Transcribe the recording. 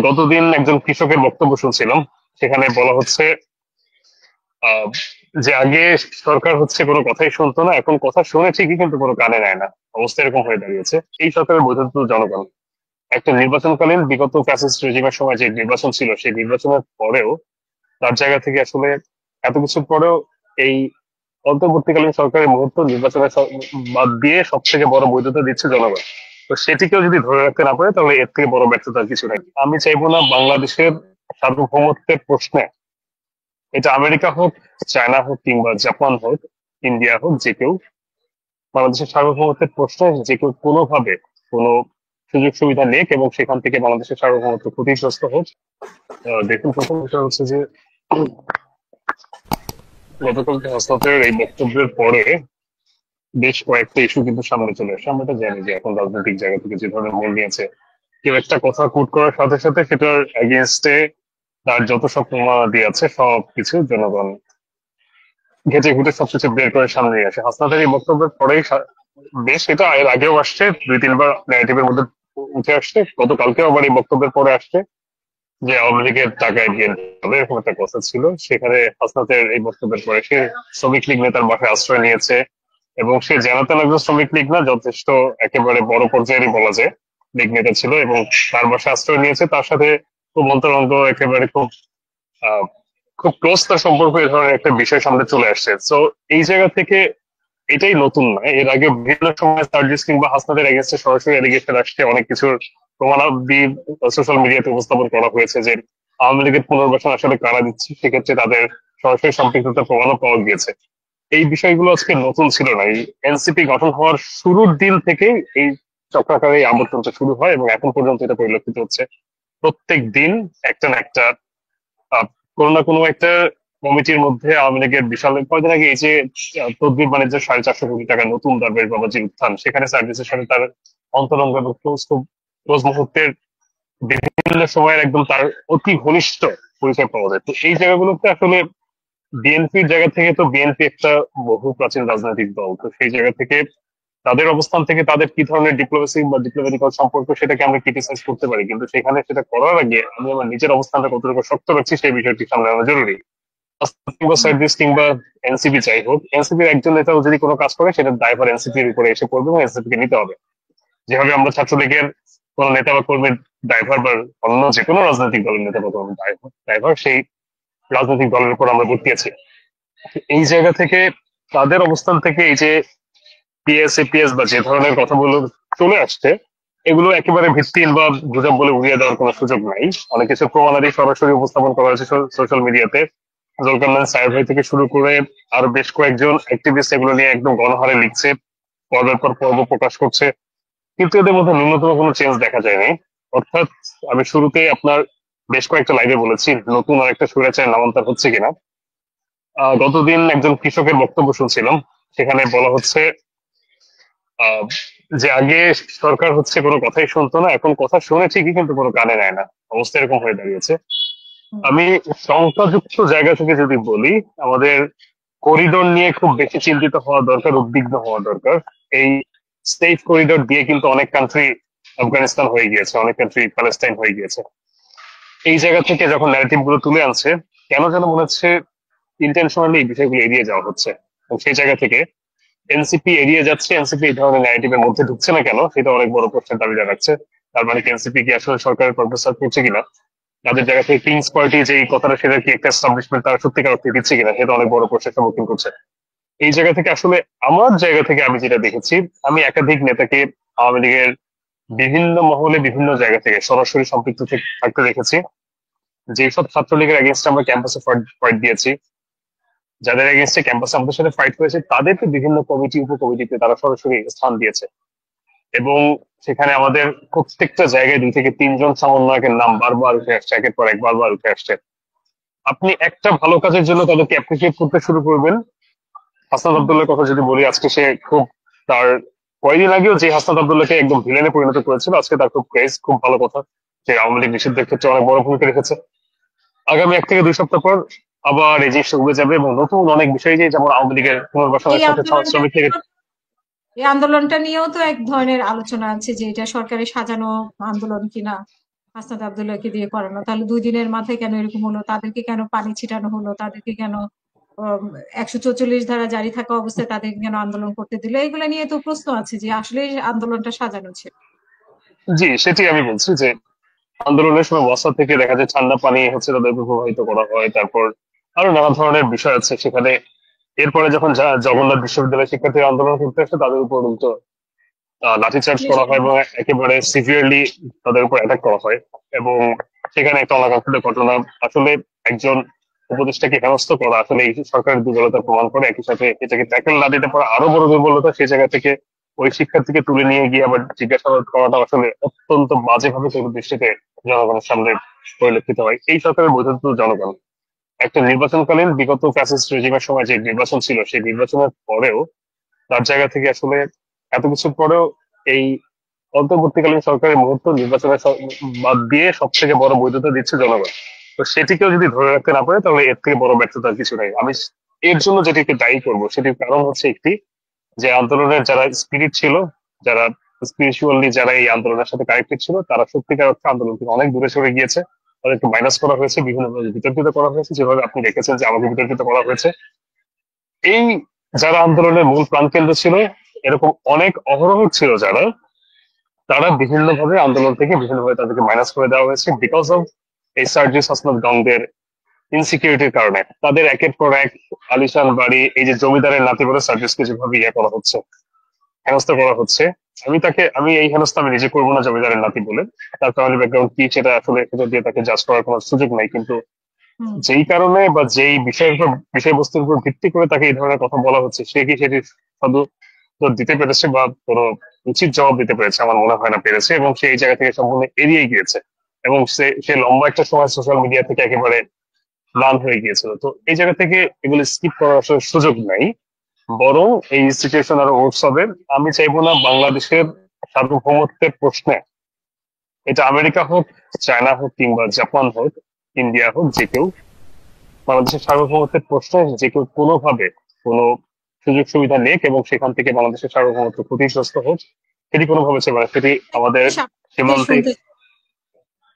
গতদিন একজন কৃষকের বক্তব্য শুনছিলাম। সেখানে বলা হচ্ছে আহ, যে আগে সরকার হচ্ছে কোনো কথাই শুনতো না, এখন কথা শুনে ঠিকই কিন্তু কোনো কানে নেয় না। অবস্থা এরকম হয়ে দাঁড়িয়েছে। এই সরকারের বোঝা তো জনগণ। একটা নির্বাচনকালীন বিগত ফ্যাসিস্ট রেজিমের সময় যে নির্বাচন ছিল, সেই নির্বাচনের পরেও তার জায়গা থেকে আসলে এত কিছুর পরেও এই অন্তর্বর্তীকালীন সরকারের মুহূর্ত নির্বাচনের বাদ দিয়ে সব থেকে বড় বৈধতা দিচ্ছে জনগণ। তো সেটিকেও যদি ধরে রাখতে না পারে, তাহলে এর থেকে বড় ব্যর্থতা আর কিছু নাই। আমি চাইবো না বাংলাদেশের সার্বভৌমত্বের প্রশ্নে, এটা আমেরিকা হোক, চায়না হোক, কিংবা জাপান হোক, ইন্ডিয়া হোক, যে কেউ বাংলাদেশের সার্বভৌমত্বের প্রশ্নে যে কেউ কোনোভাবে কোনো সুযোগ সুবিধা নেক এবং সেখান থেকে বাংলাদেশের সার্বভৌমত্ব ক্ষতিগ্রস্ত হোক। দেখুন, প্রথম বিষয় হচ্ছে যে গতকালকে হাসনাতের এই বক্তব্যের পরে বেশ কয়েকটা ইস্যু কিন্তু সামনে চলে আসে। আমরা তো জানি যে এখন রাজনৈতিক জায়গা থেকে যে ধরনের মোড় নিয়েছে, কেউ একটা কথা কোট করার সাথে সাথে সেটার এগেনস্টে তার যত সব প্রমাণ দিয়ে আছে সবকিছু জনগণ ঘেটে ঘুটে সবকিছু বের করে সামনে নিয়ে আসে। হাসনাতের এই বক্তব্যের পরেই বেশ, এটা এর আগেও আসছে, দুই তিনবার ন্যারেটিভের মধ্যে উঠে আসছে। গতকালকেও আবার এই বক্তব্যের পরে আসছে যে আওয়ামী লীগের টাকায় বিএনপি হবে, এরকম একটা কথা ছিল। সেখানে হাসনাতের এই বক্তব্যের পরে সে শ্রমিক লীগ নেতার বাসায় আশ্রয় নিয়েছে, এবং সে জানাতেন একজন শ্রমিক লীগ না, যথেষ্ট একেবারে বড় পর্যায়েরই বলা যায় লীগ নেতা ছিল, এবং তার বাসায় আশ্রয় নিয়েছে। তার সাথে খুব অন্তরঙ্গ, একেবারে খুব আহ খুব ক্লোজ তার সম্পর্ক, এই ধরনের একটা বিষয় সামনে চলে আসছে। তো এই জায়গা থেকে এটাই নতুন নয়, এর আগে বিভিন্ন সময় সার্জিস কিংবা হাসনাদের এগেনস্টে সরাসরি এলিগেশন আসছে, অনেক কিছুর প্রমাণাদি সোশ্যাল মিডিয়াতে উপস্থাপন করা হয়েছে যে আওয়ামী লীগের পুনর্বাসন আসলে কারা দিচ্ছে, সেক্ষেত্রে তাদের সরাসরি সম্পৃক্ততার প্রমাণও পাওয়া গিয়েছে। এই বিষয়গুলো আজকে নতুন ছিল না। এই এনসিপি গঠন হওয়ার শুরুর দিন থেকেই এই চক্রাকারে এই আবর্তনটা শুরু হয়, এবং এখন পর্যন্ত এটা পরিলক্ষিত হচ্ছে। প্রত্যেক দিন একটা না একটা আহ, কোনো না কোনো একটা কমিটির মধ্যে আওয়ামী লীগের বিশাল, কয়েকদিন আগে এই যে তদবির বাণিজ্যের 450 কোটি টাকা নতুন দরবেশ বাবাজির উত্থান, সেখানে সার্ভিসের সাথে তার অন্তরঙ্গ এবং ক্লোজ মুহূর্তের বিভিন্ন সময়ের একদম তার অতি ঘনিষ্ঠ পরিচয় পাওয়া যায়। তো এই জায়গাগুলোতে আসলে বিএনপির জায়গা থেকে, তো বিএনপি একটা বহু প্রাচীন রাজনৈতিক দল, তো সেই জায়গা থেকে তাদের অবস্থান থেকে তাদের কি ধরনের ডিপ্লোমেসি বা ডিপ্লোম্যাটিক্যাল সম্পর্ক, সেটাকে আমরা ক্রিটিসাইজ করতে পারি, কিন্তু সেখানে সেটা করার আগে আমি আমার নিজের অবস্থানটা কতটুকু শক্ত রাখছি সেই বিষয়টি সামনে আনা জরুরি। কিংবা সার্ভিস কিংবা এনসিপি যাই হোক, এনসিপির একজন নেতাও যদি কোনো কাজ করে, সেটার দায়ভার এনসিপির উপরে এসে পড়বে এবং এনসিপি কে নিতে হবে। যেভাবে আমরা ছাত্রলীগের কোন নেতা বা কর্মীর দায়ভার, বা অন্য যে কোনো রাজনৈতিক দলের নেতা বা কর্মীর দায়ভার সেই রাজনৈতিক দলের উপর আমরা বর্তিয়েছি। এই জায়গা থেকে তাদের অবস্থান থেকে এই যে পিএস এপিএস বা যে ধরনের কথাগুলো চলে আসছে, এগুলো একেবারে ভিত্তিহীন বা গুজব বলে উড়িয়ে দেওয়ার কোনো সুযোগ নাই। অনেক কিছু প্রমাণাদি সরাসরি উপস্থাপন করা হয়েছে সোশ্যাল মিডিয়াতে। জুলকারনাইন সাহেব ভাই থেকে শুরু করে আরো বেশ কয়েকজন অ্যাক্টিভিস্ট এগুলো নিয়ে একদম গণহারে লিখছে, পর্বের পর পর্ব প্রকাশ করছে, কিন্তু এদের মধ্যে ন্যূনতম কোনো চেঞ্জ দেখা যায়নি। অর্থাৎ আমি শুরুতে আপনার বেশ কয়েকটা লাইভে বলেছি, নতুন আর একটা স্বৈরাচার নামান্তর হচ্ছে কিনা। গতদিন একজন কৃষকের বক্তব্য শুনছিলাম। সেখানে বলা হচ্ছে আহ, যে আগে সরকার হচ্ছে কোনো কথাই শুনতো না, এখন কথা শুনে ঠিকই কিন্তু কোনো কানে নেয় না। অবস্থা এরকম হয়ে দাঁড়িয়েছে। আমি সংখ্যাযুক্ত জায়গা থেকে যদি বলি, আমাদের করিডোর নিয়ে খুব বেশি চিন্তিত হওয়া দরকার, উদ্বিগ্ন হওয়া দরকার। এই সেফ করিডোর দিয়ে কিন্তু অনেক কান্ট্রি আফগানিস্তান হয়ে গিয়েছে, অনেক কান্ট্রি প্যালেস্টাইন হয়ে গিয়েছে। এই জায়গা থেকে যখন ন্যারেটিভ গুলো তুলে আনছে, কেন যেন মনে হচ্ছে ইন্টেনশনালি এই বিষয়গুলো এড়িয়ে যাওয়া হচ্ছে। এবং সেই জায়গা থেকে এনসিপি এড়িয়ে যাচ্ছে, এনসিপি এই ধরনের ন্যারেটিভের মধ্যে ঢুকছে না কেন, সেটা অনেক বড় প্রশ্নের দাবি জানাচ্ছে। তার মানে কি এনসিপি কি আসলে সরকারের পারপাস সার্ভ করছে কিনা, তাদের জায়গা থেকে কিংস পার্টি যে কথাটা, সেটা কি একটা এস্টাবলিশমেন্ট তারা সত্যিকার অর্থে দিচ্ছে কিনা, সেটা অনেক বড় প্রশ্নের সম্মুখীন করছে। এই জায়গা থেকে আসলে আমার জায়গা থেকে আমি যেটা দেখেছি, আমি একাধিক নেতাকে আওয়ামী লীগের বিভিন্ন মহলে বিভিন্ন জায়গা থেকে সরাসরি সম্পৃক্ত থাকতে দেখেছি। যেসব ছাত্রলীগের এগেনস্টে আমরা ক্যাম্পাসে ফাইট দিয়েছি, যাদের এগেনস্টে ক্যাম্পাসে আমাদের সাথে ফাইট হয়েছে, তাদেরকে বিভিন্ন কমিটি উপকমিটিতে তারা সরাসরি স্থান দিয়েছে। এবং সেখানে আমাদের প্রত্যেকটা জায়গায় 2 থেকে 3 জন সমন্বয়কের নাম বারবার উঠে আসছে, একের পর এক বারবার উঠে আসছে। আপনি একটা ভালো কাজের জন্য তাদেরকে অ্যাপ্রিসিয়েট করতে শুরু করবেন। হাসনাত আব্দুল্লাহর কথা যদি বলি, আজকে সে খুব তার কয়েকদিন আগেও যে হাসনাত আব্দুল্লাহকে একদম ভিলেনে পরিণত করেছিল, আজকে তার খুব ক্রেজ, খুব ভালো কথা যে আওয়ামী লীগ নিষিদ্ধের ক্ষেত্রে অনেক বড় ভূমিকা রেখেছে। আগামী 1 থেকে 2 সপ্তাহ পর আবার এই জিনিসটা উঠে যাবে, এবং নতুন অনেক বিষয়, যে যেমন আওয়ামী লীগের এই পুনর্বাসনের সাথে আন্দোলনটা শ্রমিক লীগের। এই আন্দোলনটা নিয়েও তো এক ধরনের আলোচনা আছে যে এটা সরকারের সাজানো আন্দোলন কিনা। হাসনাত আব্দুল্লাহকে দিয়ে করানো, তাহলে 2 দিনের মাথায় কেন এরকম হলো? তাদেরকে কেন পানি ছিটানো হলো? তাদেরকে কেন 144 ধারা জারি থাকা অবস্থায় তাদেরকে কেন আন্দোলন করতে দিল? এগুলো নিয়ে তো প্রশ্ন আছে যে আসলে আন্দোলনটা সাজানো ছিল। জি, সেটি আমি বলছি যে আন্দোলনের সময় ওয়াসা থেকে দেখা যায় ঠান্ডা পানি হচ্ছে তাদেরকে প্রবাহিত করা হয়, তারপর আরো নানা ধরনের বিষয় আছে সেখানে। এরপরে যখন জগন্নাথ বিশ্ববিদ্যালয় শিক্ষার্থী আন্দোলন করতে আসে তাদের উপর উল্টো লাঠিচার্জ করা হয় এবং একেবারে সিভিয়ারলি তাদের উপর অ্যাটাক করা হয়। এবং সেখানে একটা অনাকাঙ্ক্ষিত ঘটনা, আসলে একজন উপদেষ্টাকে হেনস্থ করা আসলে এই সরকারের দুর্বলতা প্রমাণ করে। একই সাথে এটাকে ট্যাকেল না দিতে পারা আরো বড় দুর্বলতা। সেই জায়গা থেকে ওই শিক্ষার্থীকে তুলে নিয়ে গিয়ে আবার জিজ্ঞাসাবাদ করাটা আসলে অত্যন্ত বাজেভাবে চোখের দৃষ্টিতে জনগণের সামনে পরিলক্ষিত হয়। এই সরকারের বৈধতা তো জনগণ। একটা নির্বাচনকালীন বিগত ফ্যাসিস্ট রেজিমের সময় যে নির্বাচন ছিল সেই নির্বাচনের পরেও তার জায়গা থেকে আসলে এত কিছুর পরেও এই অন্তর্বর্তীকালীন সরকারের মুহূর্ত নির্বাচনের বাদ দিয়ে সব থেকে বড় বৈধতা দিচ্ছে জনগণ। তো সেটিকেও যদি ধরে রাখতে না পারে তাহলে এর থেকে বড় ব্যর্থতার কিছু নাই। আমি এর জন্য যেটিকে দায়ী করব সেটির কারণ হচ্ছে একটি, যে আন্দোলনের যারা স্পিরিট ছিল, যারা স্পিরিচুয়ালি যারা এই আন্দোলনের সাথে কানেক্টেড ছিল, তারা সত্যিকার অর্থে আন্দোলন থেকে অনেক দূরে সরে গিয়েছে। তাদেরকে মাইনাস করা হয়েছে, বিভিন্নভাবে বিতর্কিত করা হয়েছে, যেভাবে আপনি দেখেছেন যে আমাকে বিতর্কিত করা হয়েছে। এই যারা আন্দোলনের মূল প্রাণকেন্দ্র ছিল, এরকম অনেক অহরহ ছিল যারা, তারা বিভিন্নভাবে আন্দোলন থেকে বিভিন্নভাবে তাদেরকে মাইনাস করে দেওয়া হয়েছে বিকজ অফ এই সার্জিস হাসনাত গংদের ইনসিকিউরিটির কারণে। তাদের একের পর এক আলিশান বাড়ি, এই যে জমিদারের নাতি বলে সার্জিসকে যেভাবে ইয়ে করা হচ্ছে, হেনস্থা করা হচ্ছে। আমি এই হেনস্থা আমি নিজে করবো না জমিদারের নাতি বলে। তার ফ্যামিলি ব্যাকগ্রাউন্ড কি সেটা আসলে সেটা দিয়ে তাকে জাজ করার কোনো সুযোগ নাই, কিন্তু হুম। যেই কারণে বা যেই বিষয়ের উপর, বিষয়বস্তুর উপর ভিত্তি করে তাকে এই ধরনের কথা বলা হচ্ছে, সে কি সেটি সদুত্তর দিতে পেরেছে বা কোনো উচিত জবাব দিতে পেরেছে? আমার মনে হয় না পেরেছে, এবং সে এই জায়গা থেকে সম্পূর্ণ এড়িয়ে গিয়েছে। এবং সে সে লম্বা একটা সময় সোশ্যাল মিডিয়া থেকে একেবারে ম্লান হয়ে গিয়েছিল। তো এই জায়গা থেকে এগুলো স্কিপ করার আসলে সুযোগ নাই, বরং এই সিচুয়েশন আরো ওর্স হবে। আমি চাইবো না বাংলাদেশের সার্বভৌমত্বের প্রশ্নে, এটা আমেরিকা হোক, চায়না হোক, কিংবা জাপান হোক, ইন্ডিয়া হোক, যে কেউ বাংলাদেশের সার্বভৌমত্বের প্রশ্নে যে কেউ কোনোভাবে কোনো সুযোগ সুবিধা নেক এবং সেখান থেকে বাংলাদেশের সার্বভৌমত্ব ক্ষতিগ্রস্ত হোক, সেটি কোনোভাবে চাইবে না। সেটি আমাদের বেশ, আপনার কথা সীমান্তে। শুনতে